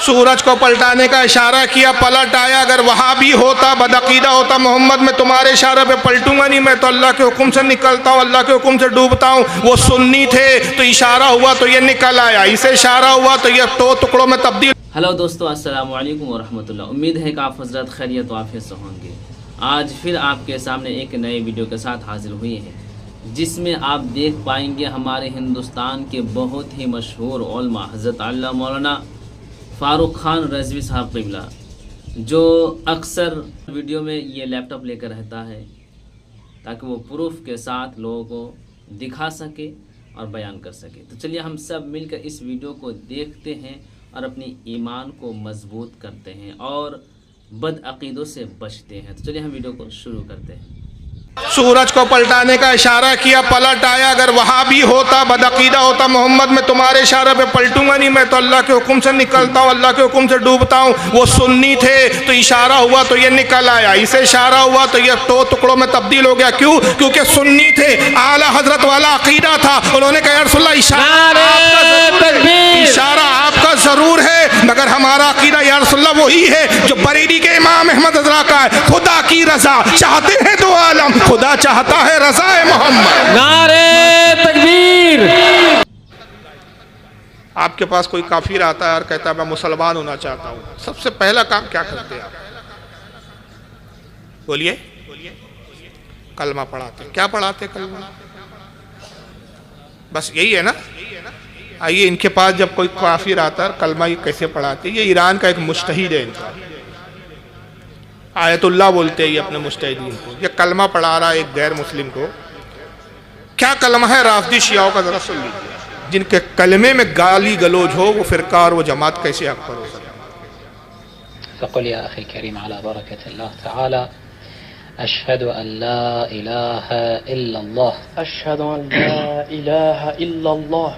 सूरज को पलटाने का इशारा किया, पलट आया। अगर वहाँ भी होता, बदअकीदा होता मोहम्मद मैं तुम्हारे इशारे पे पलटूंगा नहीं, मैं तो अल्लाह के हुक्म से निकलता हूँ, अल्लाह के हुक्म से डूबता हूँ। वो सुन्नी थे तो इशारा हुआ तो ये निकल आया, इसे इशारा हुआ तो ये दो टुकड़ों में तब्दील। हेलो दोस्तों, अस्सलाम वालेकुम वरहमतुल्लाह। उम्मीद है कि आप हजरत खैरियत वाफियत से होंगे। आज फिर आपके सामने एक नए वीडियो के साथ हाजिर हुए हैं, जिसमें आप देख पाएंगे हमारे हिंदुस्तान के बहुत ही मशहूर उलमा हज़रत अल्लामा मौलाना फ़ारूक ख़ान रज़वी साहब क़िबला, जो अक्सर वीडियो में ये लैपटॉप लेकर रहता है ताकि वो प्रूफ के साथ लोगों को दिखा सके और बयान कर सके। तो चलिए हम सब मिलकर इस वीडियो को देखते हैं और अपनी ईमान को मजबूत करते हैं और बदअकीदों से बचते हैं। तो चलिए हम वीडियो को शुरू करते हैं। सूरज को पलटाने का इशारा किया, पलट आया। अगर वहाँ भी होता, बदअकीदा होता मोहम्मद मैं तुम्हारे इशारे पे पलटूंगा नहीं, मैं तो अल्लाह के हुक्म से निकलता हूँ, अल्लाह के हुक्म से डूबता हूँ। वो सुन्नी थे तो इशारा हुआ तो ये निकल आया, इसे इशारा हुआ तो ये दो टुकड़ों में तब्दील हो गया। क्यों? क्योंकि सुन्नी थे, आला हजरत वाला अकीदा था। उन्होंने कहा या रसूलल्लाह इशारा आपका जरूर है, मगर हमारा अकीदा या रसूलल्लाह वही है जो बरेली के इमाम अहमद रज़ा का है। खुदा की रजा चाहते हैं दो आलम, खुदा चाहता है रज़ा मोहम्मद। नारे तकबीर। आपके पास कोई काफिर आता है और कहता है मैं मुसलमान होना चाहता हूँ, सबसे पहला काम क्या करते हैं आप? बोलिए। कलमा पढ़ाते। क्या पढ़ाते? कलमा। बस यही है ना? आइए इनके पास जब कोई काफिर आता है कलमा ये कैसे पढ़ाते? ये ईरान का एक मुज्तहिद है, इनका आयतुल्लाह बोलते हैं ये अपने मुज्तहिदीन को। ये कलमा पढ़ा रहा है एक गैर मुस्लिम को। क्या कलमा है राफदी शियाओं का? जरा सुन लीजिए। जिनके कलमे में गाली गलोज हो वो फिरका और वो जमात कैसे हक पर हो सकता? फ़क़ुल या अख़ी करीम अला बरकतिल्लाह तआला अशहदु अन ला इलाहा इल्लल्लाह अशहदु अन ला इलाहा इल्लल्लाह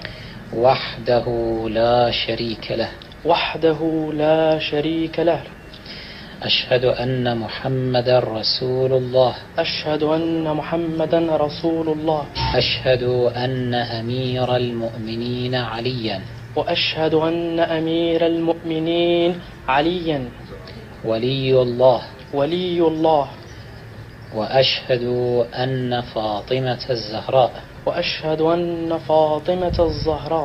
वहदहु ला शरीक लह वहदहु ला शरीक लह अशहदु अन्न मुहम्मदर रसूलुल्लाह अशहदु अन्न मुहम्मदन रसूलुल्लाह अशहदु अन्न अमीरल मुअमिनीन अलियन व अशहदु अन्न अमीरल मुअमिनीन अलियन वलियुल्लाह वलियुल्लाह व अशहदु अन्न फ़ातिमत ज़हरा व अशहदु अन्न फ़ातिमत ज़हरा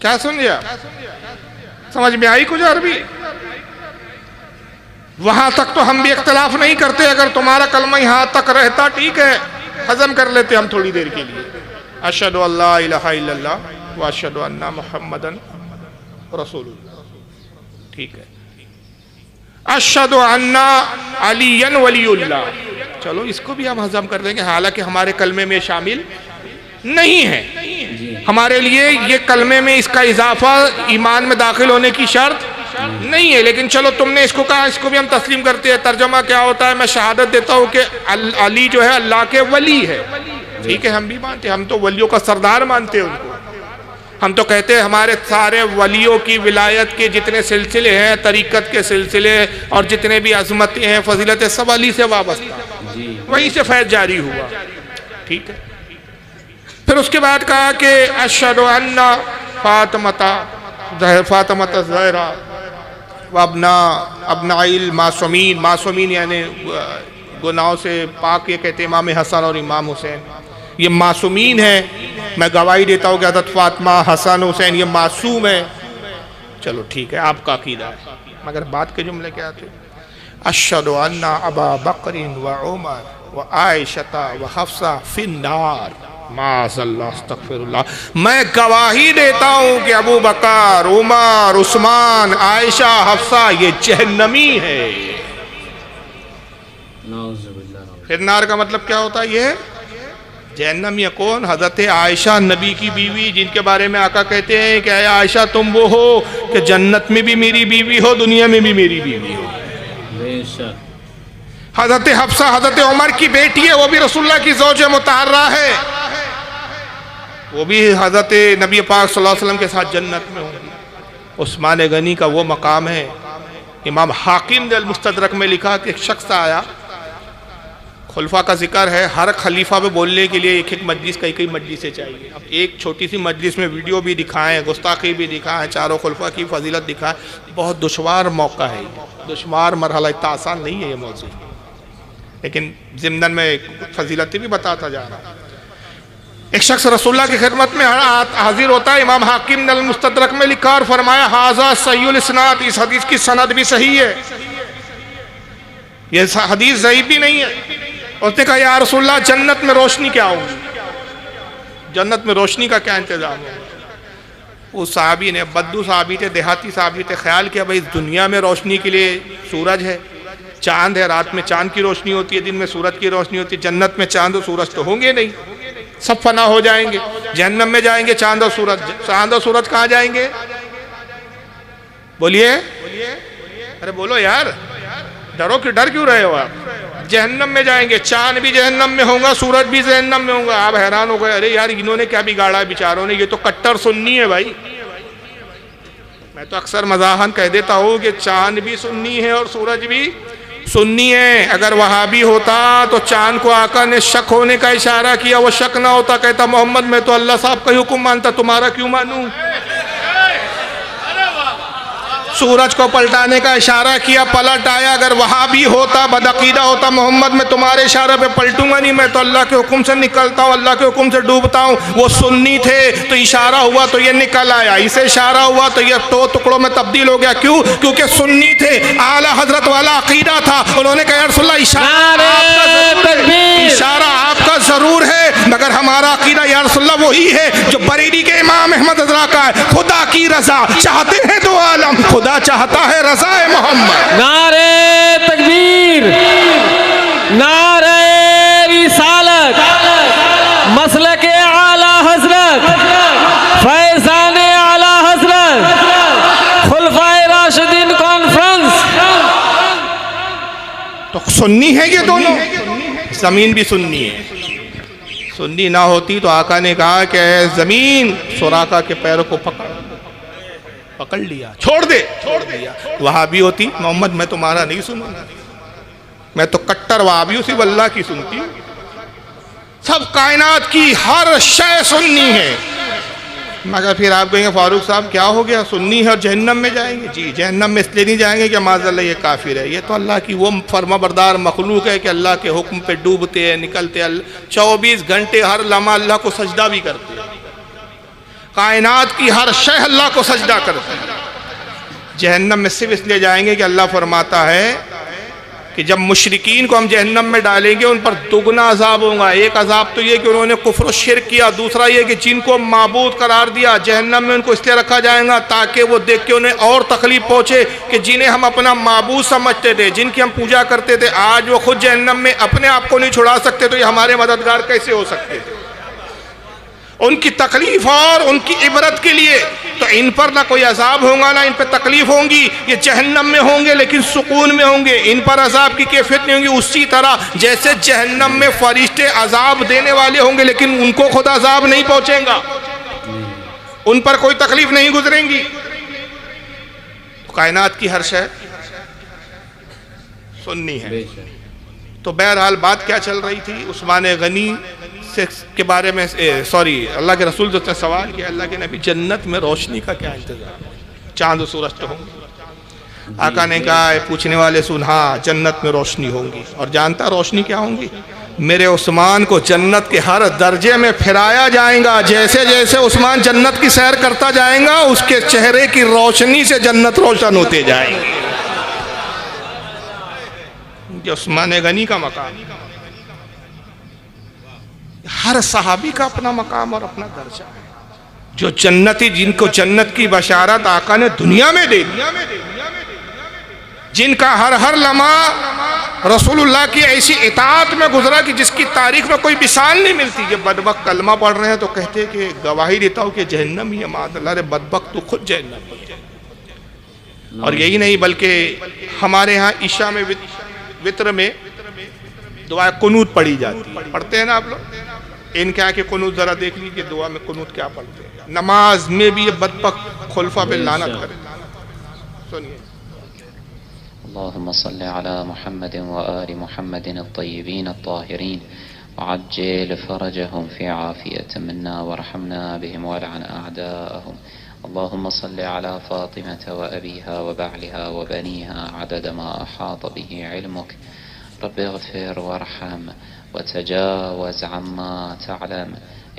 क्या सुन लिया? समझ में आई कुछ अरबी? वहां तक तो हम भी इख्तलाफ नहीं करते। अगर तुम्हारा कलमा यहां तक रहता ठीक है, हजम कर लेते हम थोड़ी देर के लिए। अशहदु अल्ला इलाहा इल्लल्लाह व अशहदु अन्ना मुहम्मदन रसूलुल्लाह, ठीक है। अशहदु अन्ना अलियन वलियुल्लाह, चलो इसको भी हम हजम कर देंगे, हालांकि हमारे कलमे में शामिल नहीं है। हमारे लिए ये कलमे में इसका इजाफा ईमान में दाखिल होने की शर्त नहीं है, लेकिन चलो तुमने इसको कहा, इसको भी हम तस्लीम करते हैं। तर्जमा क्या होता है? मैं शहादत देता हूँ कि अली जो है अल्लाह के वली है, ठीक है, हम भी मानते हैं। हम तो वलियों का सरदार मानते हैं उनको। हम तो कहते हैं हमारे सारे वलियों की विलायत के जितने सिलसिले हैं, तरीक़त के सिलसिले और जितने भी अज़मतें हैं, फजीलतें, सब अली से वाबस्ता, वहीं से फैज़ जारी हुआ, ठीक है। फिर उसके बाद कहा कि अशहदु अन्ना फ़ातिमता ज़हरा वअबना अबनाइल मासूमीन, मासूमीन यानी गुनाहों से पाक, ये कहते हैं इमाम हसन और इमाम हुसैन, ये मासूमीन है। मैं गवाही देता हूँ कि हज़रत फ़ातिमा, हसन, हुसैन ये मासूम है। चलो ठीक है, आपका अकीदा है, मगर बात के जुमले क्या थे? अशहदु अन्ना अबा बकरिन व उमर व आयशा व हफ्सा फिन्नार माज़अल्लाह अस्तग़फिरुल्लाह। मैं गवाही देता हूँ कि अबू बकर, उमर, उस्मान, आयशा, हफ्सा ये जहन्नमी है। फिन्नार का मतलब क्या होता है? ये जहन्नमी कौन? हजरत आयशा नबी की बीवी, जिनके बारे में आका कहते हैं कि आयशा तुम वो हो कि जन्नत में भी मेरी बीवी हो, दुनिया में भी मेरी बीवी हो। हजरत हफ्सा हजरत उमर की बेटी है, वो भी रसूलुल्लाह की ज़ौज मुतहर्रा है, वो भी हजरत नबी पाक सल्लल्लाहु अलैहि वसल्लम के साथ जन्नत में होंगी। उस्मान गनी का वो मकाम है। इमाम हाकिम ने अल-मुस्तदरक में लिखा कि एक शख्स आया, खुलफा का जिक्र है, हर खलीफा पे बोलने के लिए एक एक मजलिस, कई कई मजलिसें चाहिए। अब एक छोटी सी मजलिस में वीडियो भी दिखाएं, गुस्ताखी भी दिखाएं, चारों खुलफा की फजीलत दिखाएं, बहुत दुश्वार मौका है, दुश्वार मरहला, इतना आसान नहीं है ये मौजू, लेकिन ज़िम्नन में फजीलतें भी बताता जा रहा। एक शख्स रसूलुल्लाह की खिदमत में हाजिर होता है। इमाम हाकिम ने अल-मुस्तदरक में लिखा और फरमाया, हाज़ा सहीहुल इस्नाद, इस हदीस की सनद भी सही है, ये हदीस ज़ईफ भी नहीं है। उसने कहा, या रसूलुल्लाह, जन्नत में रोशनी क्या होगी, जन्नत में रोशनी का क्या इंतजाम है? उस साहबी ने, बद्दू साहबी थे, देहाती साहबी थे, ख्याल किया भाई इस दुनिया में रोशनी के लिए सूरज है, चांद है, रात में चांद की रोशनी होती है, दिन में सूरज की रोशनी होती है। जन्नत में चांद और सूरज तो होंगे नहीं, सब फना हो जाएंगे। जहन्नम में जाएंगे चांद और सूरज, चांद और सूरज कहाँ जाएंगे? बोलिए, अरे बोलो यार, डरो कि डर क्यों रहे हो आप? जहन्नम में जाएंगे, चांद भी जहन्नम में होगा, सूरज भी जहन्नम में होगा। आप हैरान हो गए, अरे यार इन्होंने क्या बिगाड़ा है बेचारों ने, ये तो कट्टर सुन्नी है भाई। मैं तो अक्सर मजाहन कह देता हूँ कि चांद भी सुन्नी है और सूरज भी सुन्नी है। अगर वहाबी होता तो चांद को आका ने शक होने का इशारा किया, वो शक ना होता, कहता मोहम्मद मैं तो अल्लाह साहब का हुक्म मानता, तुम्हारा क्यों मानूं? सूरज को पलटाने का इशारा किया, पलट आया। अगर वहाबी होता, बदअकीदा होता, मोहम्मद मैं तुम्हारे इशारे पे पलटूंगा नहीं, मैं तो अल्लाह के हुक्म से निकलता हूँ, अल्लाह के हुक्म से डूबता हूँ। वो सुन्नी थे तो इशारा हुआ तो ये निकल आया, इसे इशारा हुआ तो ये दो टुकड़ों में तब्दील हो गया। क्यों? क्योंकि सुन्नी थे, आला हजरत वाला अकीदा था। उन्होंने कहा, या रसूलल्लाह, इशारा आपका जरूर है, मगर हमारा अकीदा या रसूलल्लाह वही है जो बरेली के इमाम अहमद रज़ा का है। खुदा की रजा चाहते हैं दो आलम, खुदा चाहता है रज़ा मोहम्मद। नारे तकबीर, नारे रिसालत, मसलक आला हजरत, फैज़ान आला हजरत, खुलफाए राशिदीन कॉन्फ्रेंस। तो सुन्नी है ये दोनों, जमीन भी सुन्नी है। सुन्नी ना होती तो आका ने कहा कि जमीन सुराका के पैरों को पकड़ लिया, छोड़ दिया। वहाबी होती, मोहम्मद मैं तुम्हारा नहीं सुनूंगा, मैं तो कट्टर वहाबी हूं, सिर्फ अल्लाह की सुनती हूं। सब कायनात की हर शय सुन्नी है। मगर फिर आप कहेंगे फारूक साहब क्या हो गया, सुन्नी है और जहन्नम में जाएंगे? जी, जहन्नम में इसलिए नहीं जाएंगे कि माज़अल्लाह ये काफिर है, ये तो अल्लाह की वो फर्माबरदार मखलूक है कि अल्लाह के हुक्म पे डूबते हैं, निकलते हैं, 24 घंटे हर लम्हा अल्लाह को सजदा भी करते हैं। कायनात की हर शय अल्लाह को सजदा करती है। जहन्नम में सिर्फ इसलिए जाएंगे कि अल्लाह फरमाता है कि जब मुशरिकीन को हम जहन्नम में डालेंगे उन पर दुगना अजाब होगा। एक अजाब तो ये कि उन्होंने कुफ्र और शिर्क किया, दूसरा ये कि जिनको माबूद करार दिया जहन्नम में उनको इसलिए रखा जाएगा ताकि वो देख के उन्हें और तकलीफ पहुँचे कि जिन्हें हम अपना माबूद समझते थे, जिनकी हम पूजा करते थे, आज वो खुद जहन्नम में अपने आप को नहीं छुड़ा सकते, तो ये हमारे मददगार कैसे हो सकते थे? उनकी तकलीफ और उनकी इबरत के लिए तो इन पर ना कोई अजाब होगा ना इन पर तकलीफ होंगी। ये जहन्नम में होंगे लेकिन सुकून में होंगे, इन पर अजाब की कैफियत नहीं होगी। उसी तरह जैसे जहन्नम में फरिश्ते अजाब देने वाले होंगे लेकिन उनको खुद अजाब नहीं पहुंचेगा, उन पर कोई तकलीफ नहीं गुजरेंगी। तो कायनात की हर शय सुन्नी है। तो बहरहाल बात क्या चल रही थी, उस्मान गनी से के बारे में, सॉरी अल्लाह के रसूल ने सवाल किया, अल्लाह के नबी जन्नत में रोशनी का क्या इंतजाम, चांद और सूरज तो होंगे? आका ने कहा, पूछने वाले सुन, हाँ जन्नत में रोशनी होंगी। और जानता रोशनी क्या होंगी? मेरे उस्मान को जन्नत के हर दर्जे में फिराया जाएगा। जैसे जैसे उस्मान जन्नत की सैर करता जाएगा उसके चेहरे की रोशनी से जन्नत रोशन होते जाएंगे। उस्मान गनी का मकाम, हर सहाबी का अपना मकाम और अपना दर्जा है। जो जन्नती, जिनको जन्नत की बशारत आका ने दुनिया में दे दी, जिनका हर हर लम्हा रसूलुल्लाह की ऐसी इताअत में गुजरा कि जिसकी तारीख में कोई मिसाल नहीं मिलती। ये बदबख्त कलमा पढ़ रहे हैं तो कहते कि गवाही देता हूँ कि जहन्नम ही है, माज़अल्लाह रे बदबख्त तो खुद जहन्नम। और यही नहीं बल्कि हमारे यहाँ ईशा में वित्र में दुआ कुनूत पढ़ी जाती है, पढ़ते हैं ना आप लोग। इनके यहाँ के कुनूत जरा देख लीजिए, दुआ में कुनूत क्या पढ़ते हैं। नमाज में भी ये बदबख्त खुलफा पे लानत करे। सुनिए, अल्लाहुम्मा सल्लि अला मुहम्मद व आलि मुहम्मद अत्तय्यिबीन अत्ताहिरीन वअज्जिल फरजहुम फी आफियतिन मिन्ना वरहमना बिहिम वलअन अअदाअहुम। अल्लाहुम्मा सल्लि अला फातिमता व अबीहा व बअलिहा व बनीहा अदद मा अहात बिहि इल्मुक। रब्बि इग़फिर वरहम वतजावज़ अम्मा तअलम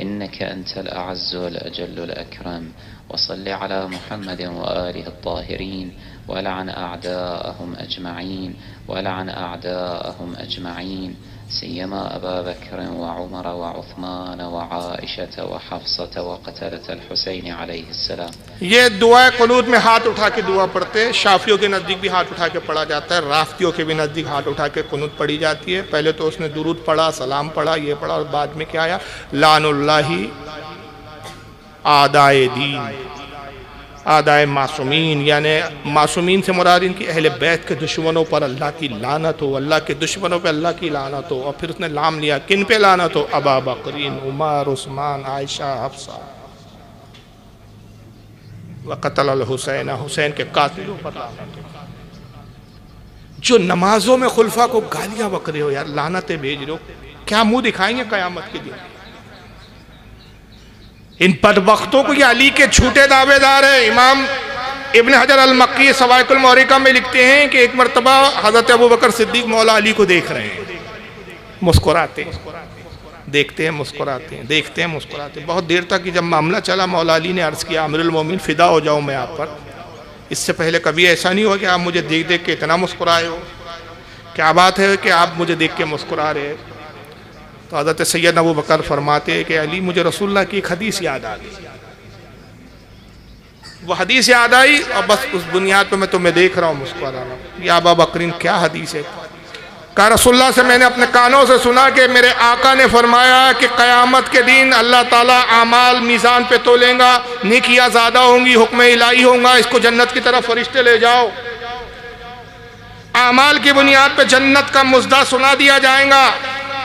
इन्नका अंतल अअज़्ज़ुल अजल्लुल अकरम। वसल्लि अला मुहम्मद व आलिहि अत्ताहिरीन वलअन अअदाअहुम अजमईन वलअन अअदाअहुम अजमईन सियमा अबा बकर व उमर व उस्मान व आइशा व हफ्सा व क़तलतल हुसैन अलैहिस्सलाम। ये दुआ कुनूत में हाथ उठा के दुआ पढ़ते हैं। शाफियों के नज़दीक भी हाथ उठा के पढ़ा जाता है, राफ्तियों के भी नज़दीक हाथ उठा के कुनूत पढ़ी जाती है। पहले तो उसने दुरूद पढ़ा, सलाम पढ़ा, ये पढ़ा, और बाद में क्या आया, लानुल्लाही आदाए दीन, आदाए मासूमीन, यानी मासूमीन से मुराद इनकी अहले बैत के दुश्मनों पर अल्लाह की लानत हो, अल्लाह के दुश्मनों पर अल्लाह की लानत हो। और फिर उसने लाम लिया, किन पे लानत हो, अबा बकरीन, उमर, उस्मान, आयशा, हफ्सा, व क़तल हुसैन, हुसैन के कातिलों पर लानत हो। जो नमाजों में खुलफा को गालियां बक रहे हो यार, लानतें भेज रहे हो, क्या मुंह दिखाएंगे क़यामत के दिन? इन बदबख्तों को ये अली के झूठे दावेदार है। इमाम इब्न हजर अल मक्की सवाइकुल मौरिका में लिखते हैं कि एक मरतबा हज़रत अबू बकर सिद्दीक मौला अली को देख रहे हैं, मुस्कुराते हैं, देखते हैं, मुस्कुराते हैं, देखते हैं, मुस्कुराते हैं। बहुत देर तक जब मामला चला, मौला अली ने अर्ज़ किया, अमीरुल मोमिन फ़िदा हो जाऊँ मैं आप पर, इससे पहले कभी ऐसा नहीं हुआ कि आप मुझे देख देख के इतना मुस्कुराए हो, क्या बात है कि आप मुझे देख के मुस्कुरा रहे हैं? तो हज़रत सैयद अबू बकर फरमाते हैं कि अली, मुझे रसूलुल्लाह की एक हदीस याद आ गई। वो हदीस याद आई और बस उस बुनियाद पर मैं तुम्हें देख रहा हूँ, मुस्कुरा रहा हूँ। या अबा बकरीन, क्या हदीस है? कहा, रसूलुल्लाह से मैंने अपने कानों से सुना कि मेरे आका ने फरमाया कि क़यामत के दिन अल्लाह ताला आमाल मीज़ान पे तोलेगा, नेकियां ज़्यादा होंगी, हुक्म इलाही होगा, इसको जन्नत की तरफ फरिश्ते ले जाओ। आमाल की बुनियाद पे जन्नत का मुज़दा सुना दिया जाएगा।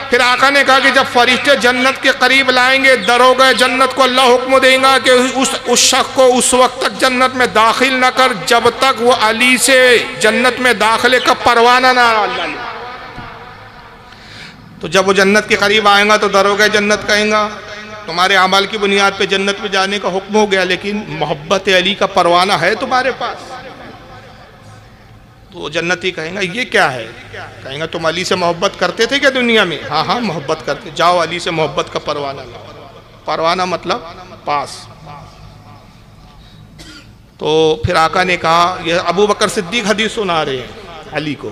फिर आका ने कहा कि जब फरिश्ते जन्नत के करीब लाएंगे, दरोगा जन्नत को अल्लाह हुक्म देगा कि उस शख्स को उस वक्त तक जन्नत में दाखिल न कर जब तक वो अली से जन्नत में दाखिले का परवाना ना ले। तो जब वो जन्नत के करीब आएगा तो दरोगा जन्नत कहेगा, तुम्हारे अमाल की बुनियाद पे जन्नत में जाने का हुक्म हो गया, लेकिन मोहब्बत अली का परवाना है तुम्हारे पास? तो जन्नती कहेगा, ये क्या है? कहेगा, तुम अली से मोहब्बत करते थे क्या दुनिया में? हाँ हाँ मोहब्बत करते। जाओ अली से मोहब्बत का परवाना लाओ। परवाना मतलब पास। तो फिर आका ने कहा, ये अबू बकर सिद्दीक हदीस सुना रहे हैं अली को,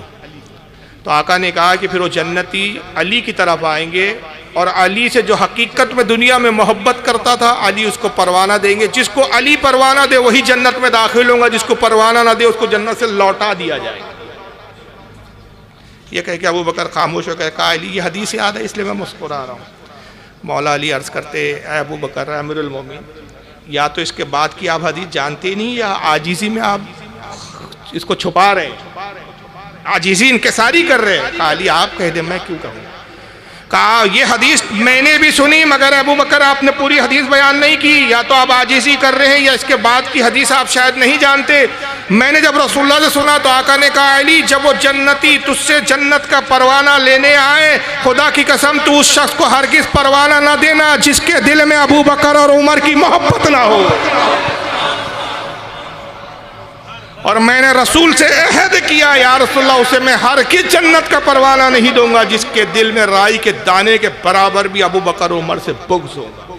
तो आका ने कहा कि फिर वो जन्नती अली की तरफ आएंगे और अली से जो हकीकत में दुनिया में मोहब्बत करता था, अली उसको परवाना देंगे। जिसको अली परवाना दे वही जन्नत में दाखिल होगा, जिसको परवाना ना दे उसको जन्नत से लौटा दिया जाएगा। ये कह के अबू बकर खामोश होकर कहा, अली ये हदीस याद है इसलिए मैं मुस्कुरा रहा हूँ। मौला अली अर्ज़ करते, अबू बकर अमीरुल मोमिन, या तो इसके बाद की आप हदीस जानते नहीं या आजीज़ी में आप इसको छुपा रहे हैं, आजीज़ी इनकिसारी कर रहे हैं। कहा, अली आप कह दे, मैं क्यों कहूँ? कहा, ये हदीस मैंने भी सुनी मगर अबू बकर आपने पूरी हदीस बयान नहीं की, या तो आप आजिज़ी कर रहे हैं या इसके बाद की हदीस आप शायद नहीं जानते। मैंने जब रसूलुल्लाह से सुना तो आका ने कहा, अली जब वो जन्नती तुझसे जन्नत का परवाना लेने आए, खुदा की कसम तू उस शख्स को हरगिज़ परवाना ना देना जिसके दिल में अबू बकर और उमर की मोहब्बत ना हो। और मैंने रसूल से अहद किया, या रसूलुल्लाह उसे मैं हर की जन्नत का परवाना नहीं दूंगा जिसके दिल में राई के दाने के बराबर भी अबू बकर उमर से बुग़्ज़ होगा।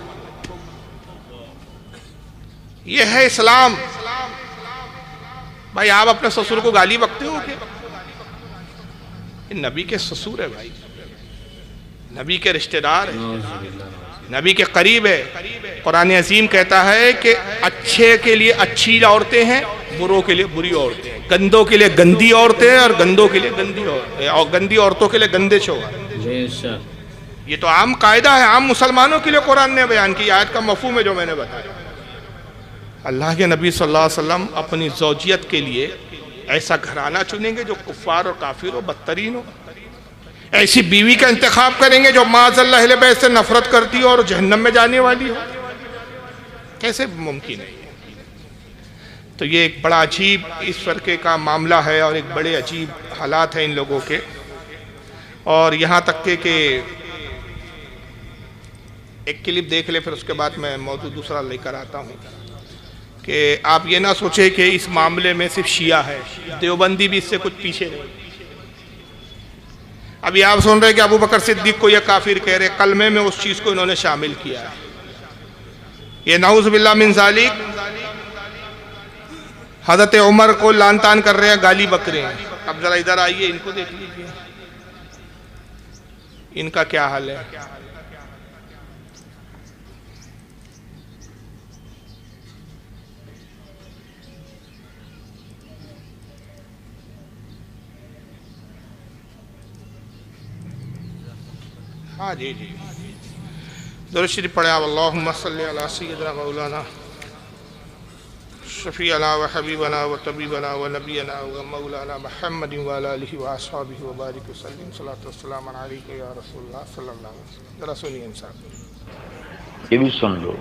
यह है इस्लाम। भाई आप अपने ससुर को गाली बकते हो क्या? नबी के ससुर है भाई, नबी के रिश्तेदार है, नबी के करीब है। कुरान अज़ीम कहता है कि अच्छे के लिए अच्छी औरतें हैं, बुरों के लिए बुरी औरतें हैं, गंदों के लिए गंदी औरतें हैं और गंदों के लिए गंदी औरतें, और गंदी औरतों के लिए गंदे शौहर। ये तो आम कायदा है, आम मुसलमानों के लिए कुरान ने बयान की। आयत का मफहूम है जो मैंने बताया। अल्लाह के नबी सल्लल्लाहु अलैहि वसल्लम अपनी ज़ौजियत के लिए ऐसा घराना चुनेंगे जो कुफ़ार और काफिर हो, बदतरीन हो। ऐसी बीवी का इंतखाब करेंगे जो माज़अल्लाह अहले बैत से नफरत करती हो और जहन्नम में जाने वाली हो? कैसे मुमकिन है? तो ये एक बड़ा अजीब इस फ़िरके का मामला है और एक बड़े अजीब हालात हैं इन लोगों के। और यहाँ तक के एक क्लिप देख ले, फिर उसके बाद मैं मौजूद दूसरा लेकर आता हूँ कि आप ये ना सोचे कि इस मामले में सिर्फ शिया है, देवबंदी भी इससे कुछ पीछे नहीं। अभी आप सुन रहे कि अबू बकर सिद्दीक को यह काफिर कह रहे, कलमे में उस चीज़ को इन्होंने शामिल किया है। ये नाउज़ बिल्लाह मिन ज़ालिक हज़रत उमर को लान तान कर रहे हैं, गाली बक रहे हैं। अब जरा इधर आइए, इनको देख लीजिए, इनका क्या हाल है। हाँ जी जी, दुरूद शरीफ पढ़े आप। अल्लाहुम्मा सल्ली अला सय्यिदिना मौलाना शफ़ीअना व हबीबना व तबीबना व नबीना व मौलाना मुहम्मदिन व अला आलिहि व अस्हाबिहि व बारिक वसल्लिम सल्लल्लाहु अलैहि या रसूलल्लाह सल्लल्लाहु अलैहि वसल्लम। जरा सुनिए इंसान, ये भी सुन लो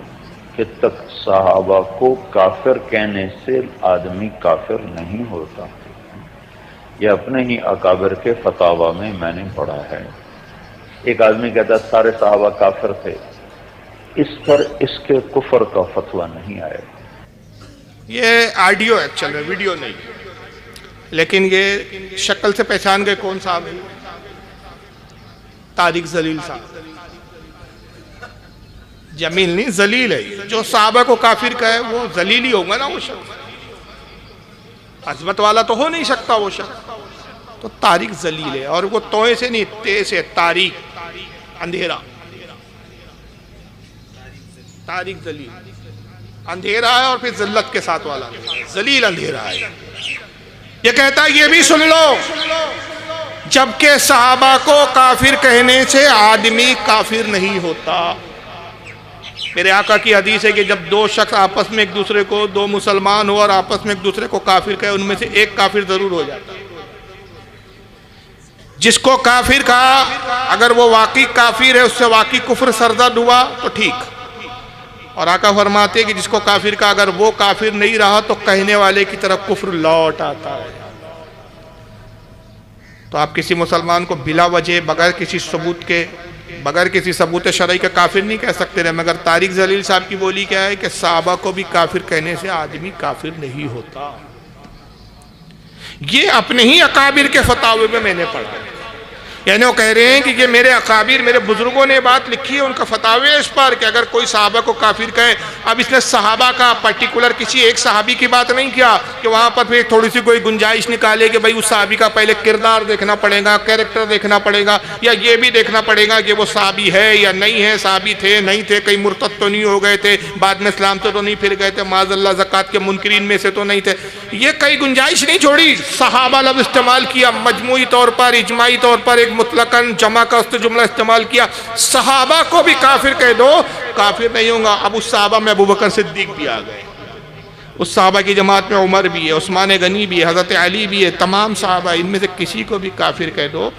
कि तक सहाबा को काफिर कहने से आदमी काफिर नहीं होता। यह अपने ही अकाबिर के फतावा में मैंने पढ़ा है। एक आदमी कहता सारे सहाबा काफिर थे, इस पर इसके कुफर का फतवा नहीं आया। ये ऑडियो एक्चुअल में, वीडियो नहीं, लेकिन ये शक्ल से पहचान गए कौन साहब है? तारिक जलील साहब। जमील नहीं, जलील है। जो सहाबा को काफिर कहे वो जलील ही होगा ना वो शख्स, अजमत वाला तो हो नहीं सकता वो शख्स। तो तारिक जलील है, और वो तोए से नहीं, ते से, तारिक अंधेरा, तारिक जलील अंधेरा है, और फिर जिल्लत के साथ वाला जलील अंधेरा है। ये कहता है ये भी सुन लो, जबकि सहाबा को काफिर कहने से आदमी काफिर नहीं होता। मेरे आका की हदीस है कि जब दो शख्स आपस में एक दूसरे को, दो मुसलमान हो और आपस में एक दूसरे को काफिर कहे, उनमें से एक काफिर जरूर हो जाता है। जिसको काफिर कहा, अगर वो वाकई काफिर है, उससे वाकई कुफ्र सरजद हुआ तो ठीक। और आका फरमाते कि जिसको काफिर कहा, अगर वो काफिर नहीं रहा तो कहने वाले की तरफ कुफ्र लौट आता है। तो आप किसी मुसलमान को बिला वजह, बगैर किसी सबूत के, बगैर किसी सबूत शरई का काफिर नहीं कह सकते रहे। मगर तारिक जलील साहब की बोली क्या है कि सहाबा को भी काफिर कहने से आदमी काफिर नहीं होता। ये अपने ही अकाबिर के फतावे में मैंने पढ़ा। यानी वो कह रहे हैं कि ये मेरे अकाबिर, मेरे बुजुर्गों ने बात लिखी है, उनका फतावे इस पर कि अगर कोई सहाबा को काफिर कहे। अब इसने सहाबा का पर्टिकुलर किसी एक सहाबी की बात नहीं किया कि वहाँ पर फिर थोड़ी सी कोई गुंजाइश निकाले कि भाई उस सहाबी का पहले किरदार देखना पड़ेगा, कैरेक्टर देखना पड़ेगा, या ये भी देखना पड़ेगा कि वो सहाबी है या नहीं है, सहाबी थे नहीं थे, कहीं मुर्तद तो नहीं हो गए थे, बाद में इस्लाम से तो नहीं फिर गए थे, माज़अल्लाह ज़कात के मुनकरीन में से तो नहीं थे। ये कई गुंजाइश नहीं छोड़ी, सहाबा लफ्ज़ इस्तेमाल किया, मजमूई तौर पर, इजमाई तौर पर एक मुतलकन जमा का जुमला इस्तेमाल किया। सहाबा को भी काफिर कह दो, काफिर नहीं होगा। अब उस सहाबा में अबू बकर सिद्दीक भी आ गए, उस सहाबा की जमात में उमर भी है, उस्मान गनी भी है, हज़रत अली भी है, तमाम सहाबा, इनमें से किसी को भी काफिर कह दो।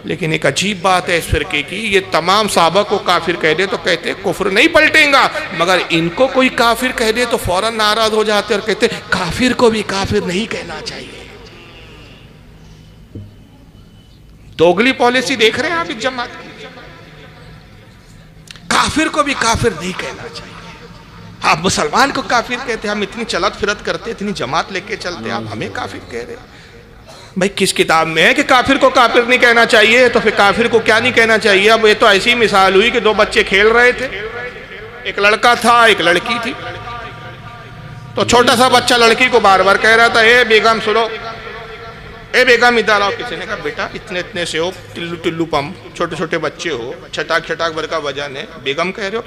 लेकिन एक अजीब बात है इस फिरके की, ये तमाम सहाबा को काफिर कह दे तो कहते कुफ्र नहीं पलटेगा, मगर इनको कोई काफिर कह दे तो फौरन नाराज हो जाते और कहते काफिर को भी काफिर नहीं कहना चाहिए। दोगली पॉलिसी देख रहे हैं आप इस जमात की। काफिर को भी काफिर नहीं कहना चाहिए। आप मुसलमान को काफिर कहते हैं, हम इतनी चलत फिरत करते, इतनी जमात लेके चलते, आप हमें काफिर कह रहे हैं। भाई किस किताब में है कि काफिर को काफिर नहीं कहना चाहिए? तो फिर काफिर को क्या नहीं कहना चाहिए? अब ये तो ऐसी मिसाल हुई कि दो बच्चे खेल रहे थे, एक लड़का था एक लड़की थी। तो छोटा सा बच्चा लड़की को बार बार कह रहा था, ए बेगम सुनो, ए बेगम इधर आओ। किसी ने कहा बेटा इतने इतने से हो, टिल्लू टिल्लू पम, छोटे छोटे बच्चे हो, छटाक छटाक भर का वजन है, बेगम कह रहे हो?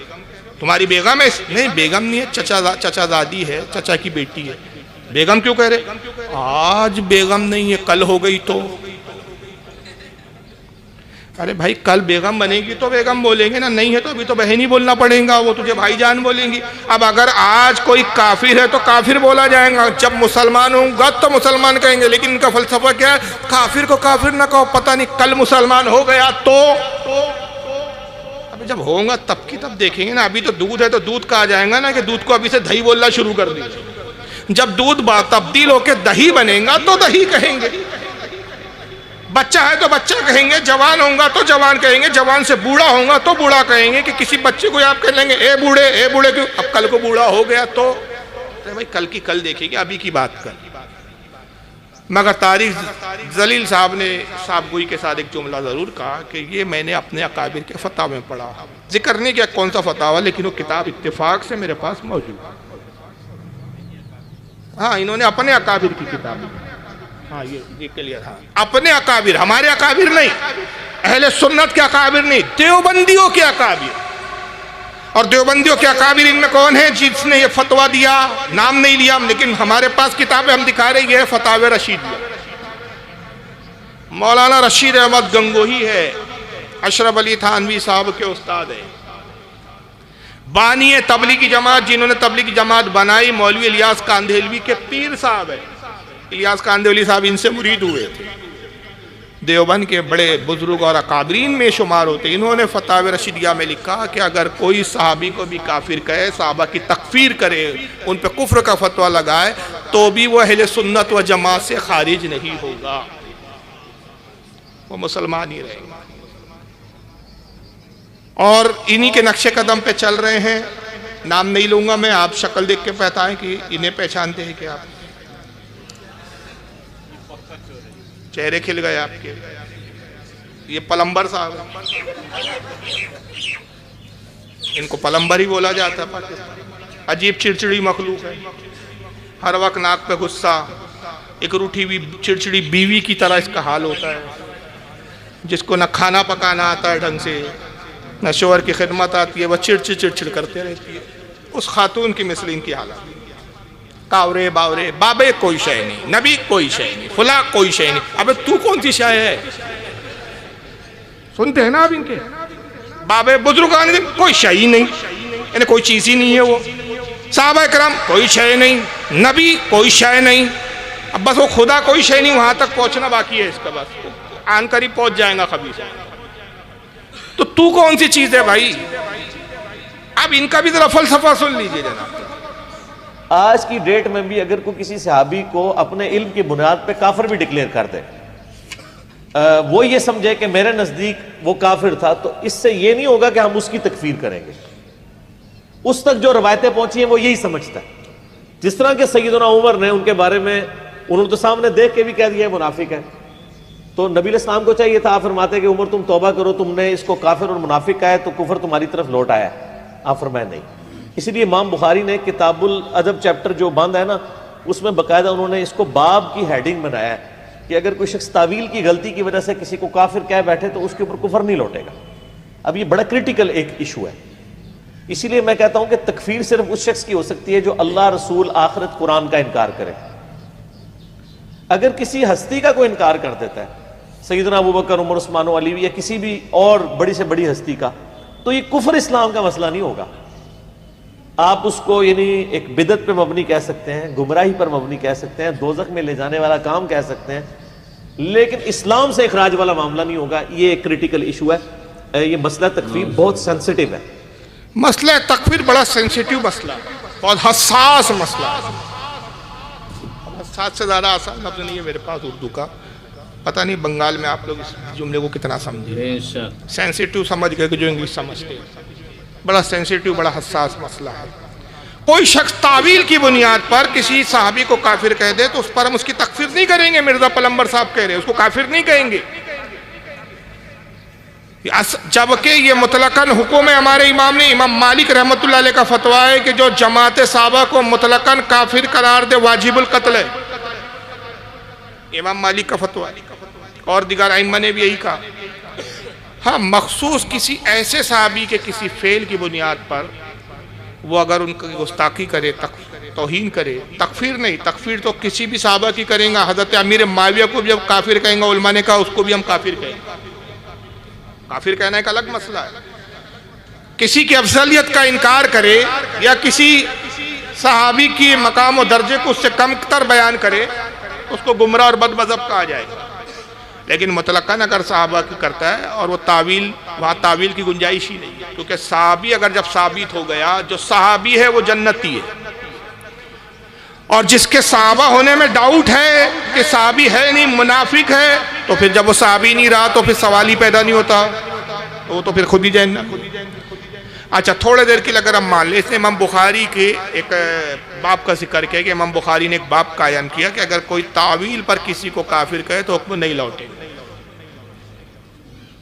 तुम्हारी बेगम है? नहीं बेगम नहीं है, चचा दादी है, चचा की बेटी है। बेगम क्यों कह रहे? आज बेगम नहीं है, कल हो गई तो। अरे भाई कल बेगम बनेगी तो बेगम बोलेंगे ना, नहीं है तो अभी तो बहन ही बोलना पड़ेगा, वो तुझे भाईजान बोलेंगी। अब अगर आज कोई काफिर है तो काफिर बोला जाएगा, जब मुसलमान होगा तो मुसलमान कहेंगे। लेकिन इनका फलसफा क्या है, काफिर को काफिर ना कहो, पता नहीं कल मुसलमान हो गया तो अभी जब होगा तब की तब देखेंगे ना। अभी तो दूध है तो दूध कहा जाएगा ना कि दूध को अभी से दही बोलना शुरू कर दीजिए। जब दूध तब्दील होकर दही बनेगा तो दही कहेंगे। बच्चा है तो बच्चा कहेंगे, जवान होगा तो जवान कहेंगे, जवान से बूढ़ा होगा तो बूढ़ा कहेंगे। कि किसी बच्चे को आप कह लेंगे ए बूढ़े क्यों, अब कल को बूढ़ा हो गया तो भाई कल की कल देखेंगे, अभी की बात कर। मगर तारीख जलील साहब ने साहबगोई के साथ एक जुमला ज़रूर कहा कि ये मैंने अपने अकाबिर के फतवा में पढ़ा, जिक्र नहीं किया कौन सा फतवा, लेकिन वो किताब इत्तेफाक से मेरे पास मौजूद है। हाँ, इन्होंने अपने अकाबिर की किताब, हाँ ये क्लियर, हाँ अपने अकाबिर, हमारे अकाबिर नहीं, अहले सुन्नत के अकाबिर नहीं, देवबंदियों के अकाबिर। और देवबंदियों के अकाबिर इनमें कौन है जिसने ये फतवा दिया, नाम नहीं लिया, लेकिन हमारे पास किताबें हम दिखा रही है। फतावे रशीदिया, मौलाना रशीद अहमद गंगोही है, अशरफ अली थानवी साहब के उस्ताद है। बानी तबलीगी जमात, जिन्होंने तबलीगी जमात बनाई, मौलवी इलियास कांदेलवी के पीर साहब है। इलियास कांदेवली साहब इनसे मुरीद हुए थे, देवबंद के बड़े बुजुर्ग और अकादरीन में शुमार होते। इन्होंने फतावे रशीदिया में लिखा कि अगर कोई सहाबी को भी काफिर कहे, सहाबा की तकफीर करे, उन पे कुफ्र का फतवा लगाए, तो भी वह अहले सुन्नत व जमात से खारिज नहीं होगा, वो मुसलमान ही रहेगा। और इन्हीं के नक्शे कदम पे चल रहे हैं। नाम नहीं लूंगा मैं, आप शक्ल देख के पहचाएं कि इन्हें पहचानते हैं क्या आप? चेहरे खिल गए आपके। ये पलंबर साहब है, इनको पलंबर ही बोला जाता है पाकिस्तान। अजीब चिड़चिड़ी मखलूक है, हर वक्त नाक पे गुस्सा, एक रूठी हुई चिड़चिड़ी बीवी की तरह इसका हाल होता है, जिसको न खाना पकाना आता है ढंग से, न शोहर की खिदमत आती है, वह चिड़चिड़ करते रहती है। उस खातून की मिसल इनकी हालत, कावरे बावरे, बाबे कोई शय नहीं, नबी कोई शय नहीं, फुला कोई शय नहीं। अबे तू कौन सी शय है? सुनते हैं ना आप इनके बाबे बुजुर्गान, कोई शय ही नहीं, यानी कोई चीज ही नहीं है वो। साहबा करम कोई शय नहीं, नबी कोई शय नहीं, अब बस वो खुदा कोई शय नहीं, वहां तक पहुंचना बाकी है इसका, बस आन कर ही पहुंच जाएगा कभी से। तो तू कौन सी चीज है भाई? अब इनका भी जरा फलसफा सुन लीजिए जनाब। आज की डेट में भी अगर कोई किसी सहाबी को अपने इल्म की बुनियाद पे काफिर भी डिक्लेयर कर दे, वो ये समझे कि मेरे नजदीक वो काफिर था, तो इससे ये नहीं होगा कि हम उसकी तकफीर करेंगे। उस तक जो रवायतें पहुंची हैं वो यही समझता है। जिस तरह के सैयदना उमर ने उनके बारे में, उन्होंने तो सामने देख के भी कह दिया है मुनाफिक है, तो नबी इस्लाम को चाहिए था, आप फरमाते कि उमर तुम तौबा करो, तुमने इसको काफिर और मुनाफिक कहा है तो कुफर तुम्हारी तरफ लौट आया। आप फरमाए नहीं। इसलिए इमाम बुखारी ने किताबुल अदब चैप्टर जो बंद है ना, उसमें बाकायदा उन्होंने इसको बाब की हेडिंग बनाया है कि अगर कोई शख्स तावील की गलती की वजह से किसी को काफिर कह बैठे तो उसके ऊपर कुफर नहीं लौटेगा। अब ये बड़ा क्रिटिकल एक इशू है। इसीलिए मैं कहता हूं कि तकफीर सिर्फ उस शख्स की हो सकती है जो अल्लाह, रसूल, आखिरत, कुरान का इनकार करे। अगर किसी हस्ती का कोई इनकार कर देता है, सैयदना अबू बकर, उमर, उस्मान, अली या किसी भी और बड़ी से बड़ी हस्ती का, तो ये कुफर इस्लाम का मसला नहीं होगा। आप उसको यानी एक बिदत पे मबनी कह सकते हैं, गुमराही पर मबनी कह सकते हैं, दोजख में ले जाने वाला काम कह सकते हैं, लेकिन इस्लाम से इखराज वाला मामला नहीं होगा। ये एक क्रिटिकल इशू है। ये मसला तकफीर बहुत सेंसिटिव है। मसला तकफीर बड़ा सेंसिटिव मसला, बहुत हसास मसला। हसास से ज़्यादा आसान लफ्ज़ नहीं है मेरे पास उर्दू का। पता नहीं बंगाल में आप लोग इस जुमले को कितना समझे। सेंसिटिव समझ गए कि जो इंग्लिश समझते हैं। बड़ा सेंसिटिव, बड़ा हसास मसला है। कोई शख्स तावील की बुनियाद पर किसी सहाबी को काफिर कह दे तो उस पर हम उसकी तकफीर नहीं करेंगे। मिर्जा पलंबर साहब कह रहे हैं उसको काफिर नहीं कहेंगे, जबकि ये मुतलकन हुक्म है हमारे इमाम ने, इमाम मालिक रहमतुल्लाह अलैह का फतवा है कि जो जमात साहबा को मुतलकन काफिर करार दे वाजिबुल कत्ल है। इमाम मालिक का फतवा और दिगार आइम्मा ने भी यही कहा। हाँ, मखसूस किसी ऐसे सहाबी के किसी फेल की बुनियाद पर वो अगर उनकी गुस्ताखी करे, तौहीन करे, तकफीर नहीं। तकफीर तो किसी भी सहाबा की करेंगे। हजरत अमीर माविया को भी जब काफिर कहेंगे, उलमा ने कहा उसको भी हम काफिर कहेंगे। काफिर कहना एक अलग मसला है। किसी की अफजलियत का इनकार करे या किसी सहाबी की मकाम और दर्जे को उससे कम तर बयान करे, उसको गुमराह और बदमज़हब कहा जाएगा। लेकिन मुतलक़न अगर सहाबा की करता है और वो तावील, वहाँ तावील की गुंजाइश ही नहीं है, क्योंकि सहाबी अगर जब साबित हो गया, जो सहाबी है वो जन्नती है, और जिसके सहाबा होने में डाउट है कि सहाबी है नहीं, मुनाफिक है, तो फिर जब वो सहाबी नहीं रहा तो फिर सवाल ही पैदा नहीं होता, तो वो तो फिर खुद ही जहन्नम। अच्छा, थोड़ी देर के लिए अगर हम मान लें, इसने इमाम बुखारी के एक बाब का जिक्र किया कि इमाम बुखारी ने एक बाब कायम किया कि अगर कोई तावील पर किसी को काफिर कहे तो हुक्म नहीं लौटे,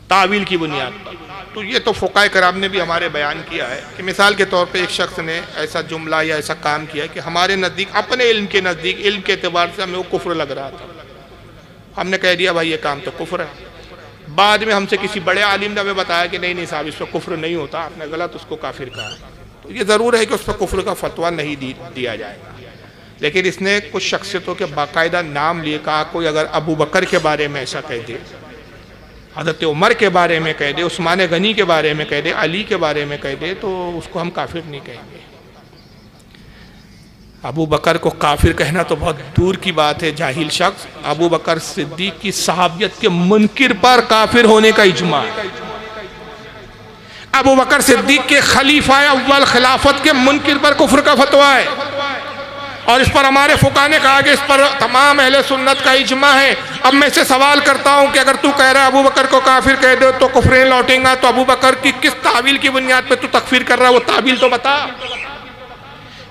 तावील की बुनियाद पर। तो ये तो फुकाए कराम ने भी हमारे बयान किया है कि मिसाल के तौर पे एक शख्स ने ऐसा जुमला या ऐसा काम किया कि हमारे नज़दीक, अपने इल्म के नज़दीक, इल्म के एतबार से हमें वो कुफ्र लग रहा था, हमने कह दिया भाई ये काम तो कुफ्र है। बाद में हमसे किसी बड़े आलिम ने हमें बताया कि नहीं नहीं साहब, इस पर कुफ्र नहीं होता, आपने गलत उसको काफिर कहा। तो ये ज़रूर है कि उस पर कुफ्र का फतवा नहीं दिया जाएगा। लेकिन इसने कुछ शख्सियतों के बाकायदा नाम लिए, कहा कोई अगर अबू बकर के बारे में ऐसा कह दे, हज़रत उमर के बारे में कह दे, उस्मान गनी के बारे में कह दे, अली के बारे में कह दे, तो उसको हम काफिर नहीं कहेंगे। अबू बकर को काफिर कहना तो बहुत दूर की बात है। जाहिल शख्स अबू बकर सिद्दीक की सहाबियत के मुनकिर पर काफिर होने का इजमा है। अबू बकर सिद्दीक के खलीफा अव्वल खिलाफत के मुनकिर पर कुफ्र का फतवा है, और इस पर हमारे फुका ने कहा कि इस पर तमाम अहले सुन्नत का इजमा है। अब मैं से सवाल करता हूं कि अगर तू कह रहा है अबू बकर को काफिर कह दो तो कुफ्र लौटेगा, तो अबू बकर की किस तावील की बुनियाद पे तू तकफीर कर रहा है, वो तावील तो बता।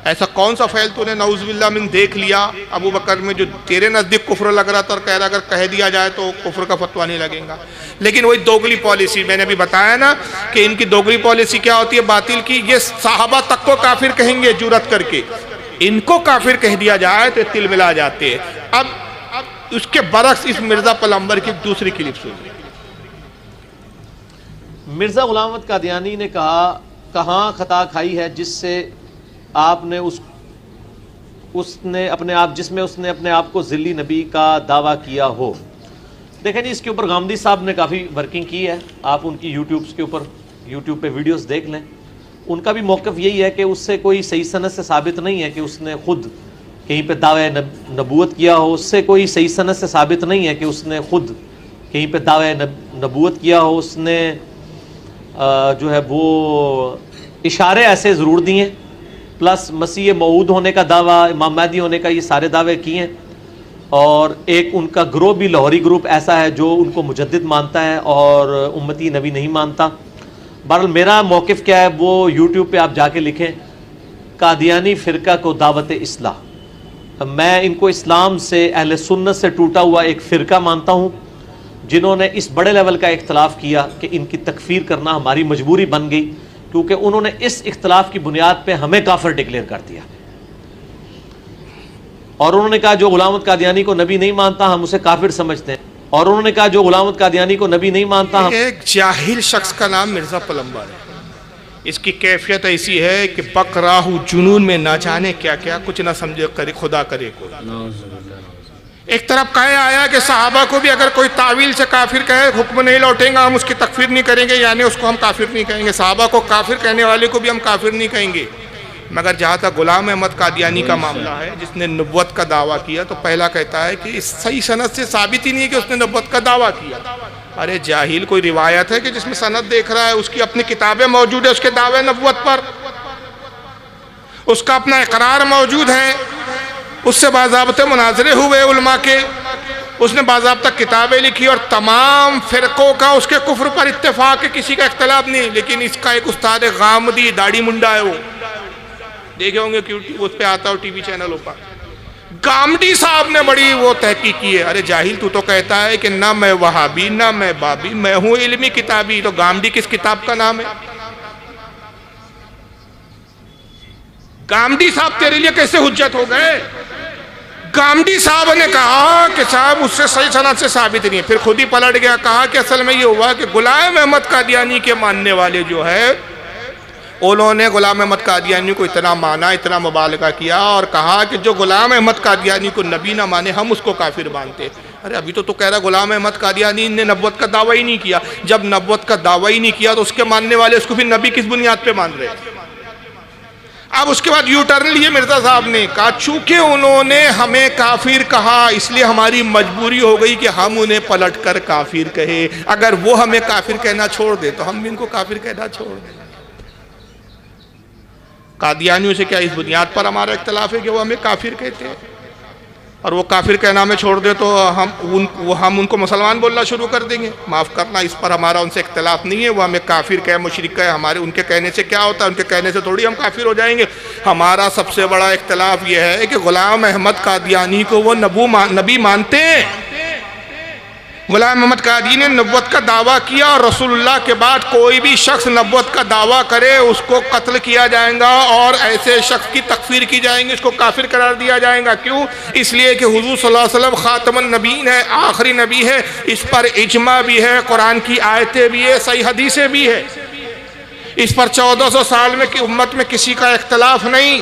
ऐसा कौन सा फैल तूने नऊज़ुबिल्लाह मिन देख लिया अबू बकर में जो तेरे नज़दीक कुफ्र लग रहा था, और कह रहा अगर कह दिया जाए तो कुफ्र का फतवा नहीं लगेगा। लेकिन वही दोगली पॉलिसी, मैंने अभी बताया ना कि इनकी दोगली पॉलिसी क्या होती है बातिल की। ये सहाबा तक को काफिर कहेंगे जुरत करके, इनको काफिर कह दिया जाए तो तिल मिला जाते हैं। अब उसके बरक्स इस मिर्जा पलंबर की दूसरी क्लिप सुनिए। मिर्जा गुलाम अहमद कादियानी ने कहा, कहाँ खता खाई है जिससे आपने उसने अपने आप, जिसमें उसने अपने आप को ज़िल्ली नबी का दावा किया हो। देखें जी, इसके ऊपर गामदी साहब ने काफ़ी वर्किंग की है, आप उनकी यूट्यूब पे वीडियोस देख लें। उनका भी मौक़िफ़ यही है कि उससे कोई सही सनद से साबित नहीं है कि उसने खुद कहीं पे दावे नबूवत किया हो, उससे कोई सही सनद से साबित नहीं है कि उसने खुद कहीं पे दावे नबूवत किया हो। उसने जो है वो इशारे ऐसे ज़रूर दिए, प्लस मसीह मऊद होने का दावा, इमाम महदी होने का, ये सारे दावे किए हैं। और एक उनका ग्रुप भी, लाहौरी ग्रुप ऐसा है जो उनको मुजद्दिद मानता है और उम्मती नबी नहीं मानता। बहरहाल मेरा मौक़िफ़ क्या है वो यूट्यूब पे आप जाके लिखें, कादियानी फ़िरका को दावत इस्लाह। मैं इनको इस्लाम से, अहले सुन्नत से टूटा हुआ एक फ़िरका मानता हूँ, जिन्होंने इस बड़े लेवल का इख्तलाफ किया कि इनकी तकफ़ीर करना हमारी मजबूरी बन गई, क्योंकि उन्होंने इस इख्तलाफ की बुनियाद पे हमें काफिर डिक्लेयर कर दिया। और उन्होंने कहा जो गुलाम अहमद कादियानी को नबी नहीं मानता हम उसे काफिर समझते हैं। और उन्होंने कहा जो गुलाम अहमद कादियानी को नबी नहीं मानता हम। एक जाहिल शख्स का नाम मिर्जा पलंबर है। इसकी कैफियत ऐसी है कि बकराहू जुनून में ना जाने क्या क्या, कुछ ना समझे करे खुदा करे को। एक तरफ कहा आया कि सहाबा को भी अगर कोई तावील से काफिर कहे हुक्म नहीं लौटेगा, हम उसकी तकफीर नहीं करेंगे, यानी उसको हम काफिर नहीं कहेंगे। सहाबा को काफिर कहने वाले को भी हम काफिर नहीं कहेंगे। मगर जहाँ तक गुलाम अहमद कादियानी का मामला है, जिसने नबुव्वत का दावा किया, तो पहला कहता है कि इस सही सनद से साबित ही नहीं है कि उसने नबुव्वत का दावा किया। अरे जाहिल, कोई रिवायत है कि जिसमें सनद देख रहा है, उसकी अपनी किताबें मौजूद है उसके दावे नबुव्वत पर, उसका अपना इकरार मौजूद है, उससे बाज़ाब्ते मुनाजरे हुए उलमा के, उसने बाज़ाब्ता किताबें लिखी और तमाम फ़िरक़ों का उसके कुफ्र पर इत्तेफाक है, किसी का इख्तलाफ नहीं। लेकिन इसका एक उस्ताद गामदी दाढ़ी मुंडा है, वो देखे होंगे कि उस पर आता हो टीवी चैनलों पर, गामदी साहब ने बड़ी वो तहकीक की है। अरे जाहिल, तू तो कहता है कि ना मैं वहाबी ना मैं बाबी, मैं हूँ इल्मी किताबी, तो गामदी किस किताब का नाम है? गामदी साहब तेरे लिए कैसे हुज्जत हो गए? गामदी साहब ने कहा कि साहब उससे सही सनद से साबित नहीं है, फिर खुद ही पलट गया, कहा कि असल में ये हुआ कि गुलाम अहमद कादियानी के मानने वाले जो है, उन्होंने गुलाम अहमद कादियानी को इतना माना, इतना मुबालगा किया और कहा कि जो गुलाम अहमद कादियानी को नबी ना माने हम उसको काफिर मानते। अरे अभी तो कह रहा गुलाम अहमद कादियानी ने नबुव्वत का दावा ही नहीं किया। जब नबुव्वत का दावा ही नहीं किया तो उसके मानने वाले उसको फिर नबी किस बुनियाद पे मान रहे थे? अब उसके बाद यू टर्न लिए मिर्जा साहब ने कहा चूंकि उन्होंने हमें काफिर कहा इसलिए हमारी मजबूरी हो गई कि हम उन्हें पलटकर काफिर कहे। अगर वो हमें काफिर कहना छोड़ दे तो हम भी इनको काफिर कहना छोड़ दें। कादियानियों से क्या इस बुनियाद पर हमारा इख्तलाफ है कि वो हमें काफिर कहते हैं, और वो काफिर कहना हमें छोड़ दे तो हम उनको मुसलमान बोलना शुरू कर देंगे? माफ़ करना, इस पर हमारा उनसे इख्तलाफ नहीं है। वो हमें काफिर कहे, मुशरिक कहे, हमारे उनके कहने से क्या होता है? उनके कहने से थोड़ी हम काफिर हो जाएंगे। हमारा सबसे बड़ा इख्तलाफ यह है कि गुलाम अहमद कादियानी को वो नबी मानते हैं। गुलाम अहमद कादियानी ने नबुव्वत का दावा किया और रसूलुल्लाह के बाद कोई भी शख्स नबुव्वत का दावा करे उसको कत्ल किया जाएगा और ऐसे शख्स की तकफीर की जाएंगी, उसको काफिर करार दिया जाएगा। क्यों? इसलिए कि हुजूर सल्लल्लाहु अलैहि वसल्लम खातमुन नबीन है, आखिरी नबी है। इस पर इजमा भी है, कुरान की आयतें भी है, सही हदीसें भी है। इस पर 1400 साल में की उम्मत में किसी का इख्तलाफ नहीं।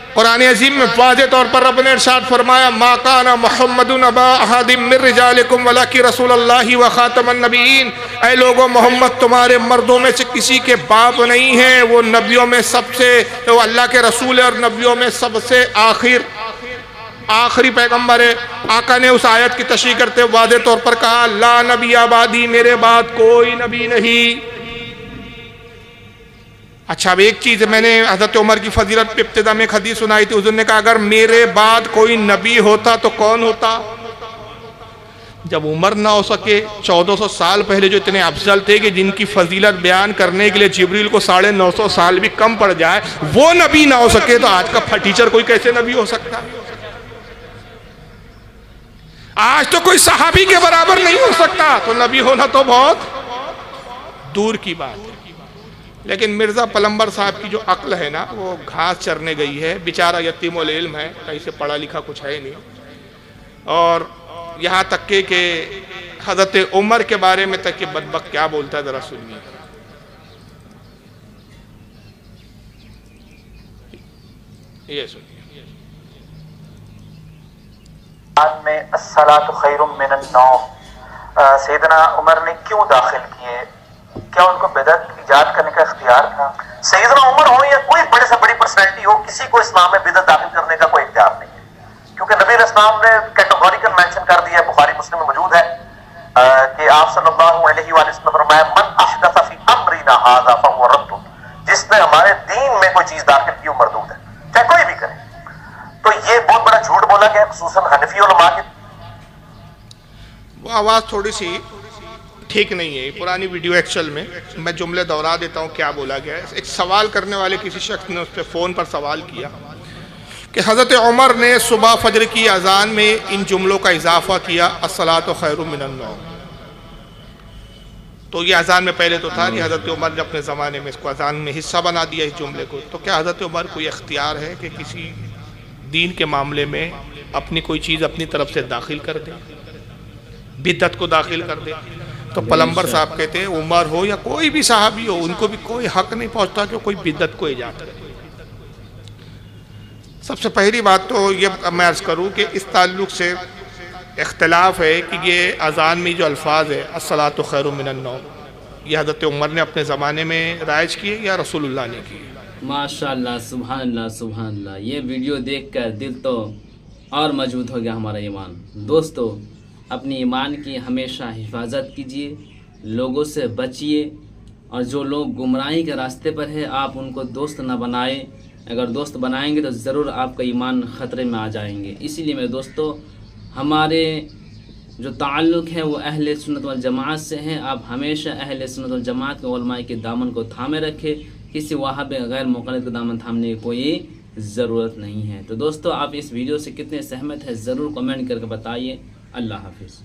कुरान अजीम में वाज़े तौर पर रब ने इरशाद फरमाया मा काना मुहम्मदुन अबा अहदिम मिन रिजालिकुम वलाकि रसूलुल्लाहि व खातमुन नबीयीन। ऐ लोगों, मोहम्मद तुम्हारे मर्दों में से किसी के बाप नहीं है, वो नबियों में सबसे, वो अल्लाह के रसूल है और नबियों में सबसे आखिरी पैगंबर है। आका ने उस आयत की तशरीह करते हुए वाज़े तौर पर कहा ला नबी आबादी, मेरे बाद कोई नबी नहीं। अच्छा, अब एक चीज़ मैंने हज़रत उमर की फजीलत पे इब्तिदा में एक हदीस सुनाई थी। हुज़ूर ने कहा अगर मेरे बाद कोई नबी होता तो कौन होता? जब उमर ना हो सके, 1400 साल पहले जो इतने अफजल थे कि जिनकी फजीलत बयान करने के लिए जिब्रील को 950 साल भी कम पड़ जाए, वो नबी ना हो सके तो आज का फटीचर कोई कैसे नबी हो सकता? आज तो कोई सहाबी के बराबर नहीं हो सकता, तो नबी होना तो बहुत दूर की बात है। लेकिन मिर्ज़ा पलम्बर साहब की जो अक्ल है ना, वो घास चरने गई है। बेचारा यतीमुल इल्म है, कहीं से पढ़ा लिखा कुछ है नहीं। और यहाँ तक के हज़रत उमर के बारे में तक कि बदबख्त क्या बोलता है, ज़रा सुनिए। ये सुनिए। में अस्सलातु खैरुम मिनन नौम सैयदना उमर ने क्यों दाखिल किए? क्या उनको बिदअत इजाद करने का इख्तियार था? सैयदना उमर हो या कोई बड़े से बड़ी पर्सनैलिटी हो, किसी को इस्लाम में बिदअत दाखिल करने का कोई इख्तियार नहीं है, क्योंकि नबी इस्लाम ने कैटेगोरिकल मेंशन कर दिया है, बुखारी मुस्लिम में मौजूद है कि आप सल्लल्लाहु अलैहि वसल्लम फरमाया मन अहदथ फी अमरिना हाज़ा फहुव रद्द, जिसने हमारे दीन में कोई चीज दाखिल की वो मरदूद है, चाहे कोई भी करे। तो ये बहुत बड़ा झूठ बोला गया, खुसूसन हनफी उलमा की। वो आवाज थोड़ी सी ठीक नहीं है, पुरानी वीडियो एक्चुअल में मैं जुमले दोहरा देता हूँ क्या बोला गया है। एक सवाल करने वाले किसी शख्स ने उस पर फ़ोन पर सवाल किया कि हज़रत उमर ने सुबह फजर की अजान में इन जुमलों का इजाफा किया अस्सलातु खैरुम मिनन नौम। तो ये अजान में पहले तो था कि हज़रत उमर ने अपने ज़माने में इसको अजान में हिस्सा बना दिया इस जुमले को। तो क्या हज़रत उमर को ये इख्तियार है कि किसी दीन के मामले में अपनी कोई चीज़ अपनी तरफ से दाखिल कर दे, बिदअत को दाखिल कर दे? तो पलम्बर साहब कहते हैं उमर हो या कोई भी साहबी हो, उनको भी कोई हक नहीं पहुंचता कि कोई बिदअत को इजाद करे। सबसे पहली बात तो ये मैं अर्ज़ करूँ कि इस ताल्लुक़ से इख्तिलाफ है कि ये अजान में जो अल्फाज है अस्सलातु खैरुम मिनन नौम, ये हज़रत उमर ने अपने ज़माने में राइज किए या रसूलुल्लाह ने किए? माशाअल्लाह, सुभान अल्लाह, सुभान अल्लाह। ये वीडियो देखकर दिल तो और मजबूत हो गया हमारा ईमान। दोस्तों, अपनी ईमान की हमेशा हिफाजत कीजिए, लोगों से बचिए, और जो लोग गुमराही के रास्ते पर है आप उनको दोस्त ना बनाएं। अगर दोस्त बनाएंगे तो ज़रूर आपका ईमान ख़तरे में आ जाएंगे। इसीलिए मेरे दोस्तों, हमारे जो ताल्लुक़ है वो अहले सुन्नत वल जमात से हैं। आप हमेशा अहले सुन्नत वल जमात के उलमा के दामन को थामे रखें, किसी वहाबी गैर मुक़ल्लिद का दामन थामने की कोई ज़रूरत नहीं है। तो दोस्तों, आप इस वीडियो से कितने सहमत हैं ज़रूर कमेंट करके बताइए। अल्लाह हाफिज़।